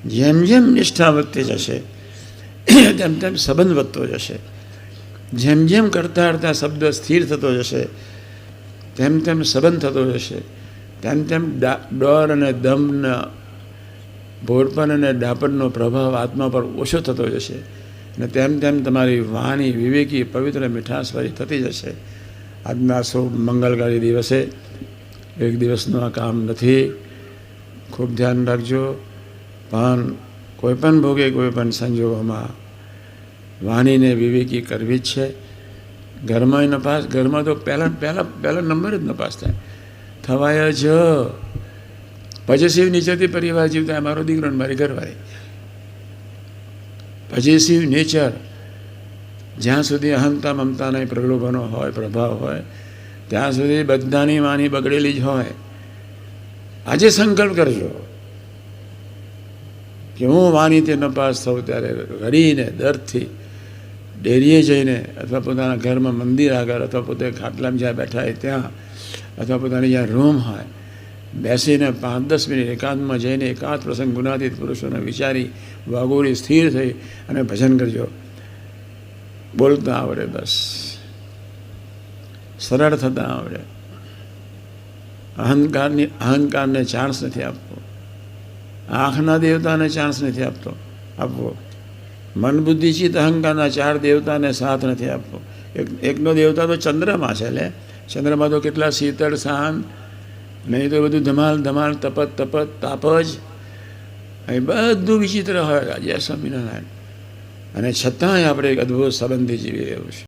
જેમ જેમ નિષ્ઠા વધતી જશે તેમ તેમ સંબંધ વધતો જશે. જેમ જેમ કરતાં કરતાં શબ્દ સ્થિર થતો જશે તેમ તેમ સંબંધ થતો જશે. તેમ તેમ ડર અને દમના ભોળપણ અને ડાપણનો પ્રભાવ આત્મા પર ઓછો થતો જશે. અને તેમ તેમ તમારી વાણી વિવેકી પવિત્ર મીઠાશવાળી થતી જશે. આજના શુભ મંગલકારી દિવસે એક દિવસનું આ કામ નથી. ખૂબ ધ્યાન રાખજો. પણ કોઈ પણ ભોગે કોઈ પણ સંજોગોમાં વાણીને વિવેકી કરવી જ છે. ઘરમાં નપાસ, ઘરમાં તો પહેલા નંબર જ નપાસ થાય થવાય જ. પોઝિટિવ નેચરથી પરિવાર જીવતા મારો દીકરો ને મારી ઘરવાળી. પોઝિટિવ નેચર જ્યાં સુધી અહંતા મમતાના પ્રલોભનો હોય, પ્રભાવ હોય, ત્યાં સુધી બધાની વાણી બગડેલી જ હોય. આજે સંકલ્પ કરજો કે હું વાણીથી નપાસ થઉં ત્યારે રડીને દર્દથી ડેરીએ જઈને અથવા પોતાના ઘરમાં મંદિર આગળ અથવા પોતે ખાટલામાં જ્યાં બેઠા હોય ત્યાં અથવા પોતાની જ્યાં રૂમ હોય બેસીને 5-10 મિનિટ એકાંતમાં જઈને એકાંત પ્રસંગ ગુણાતીત પુરુષોને વિચારી વાગોરી સ્થિર થઈ અને ભજન કરજો. બોલતા આવડે, બસ સરળ થતાં આવડે. અહંકારને ચાન્સ નથી આપવો. આંખના દેવતાને ચાન્સ નથી આપવો. મન બુદ્ધિ ચિત્ત અહંકારના 4 દેવતાને સાથ નથી આપવો. એકનો દેવતા તો ચંદ્રમાં છે. લે ચંદ્રમાં તો કેટલા શીતળ શાંત, નહીં તો બધું ધમાલ ધમાલ તપત તાપજ, અહીં બધું વિચિત્ર હોય. જય સ્વામિનારાયણ. અને છતાંય આપણે એક અદ્ભુત સંબંધી જીવી રહ્યું છે.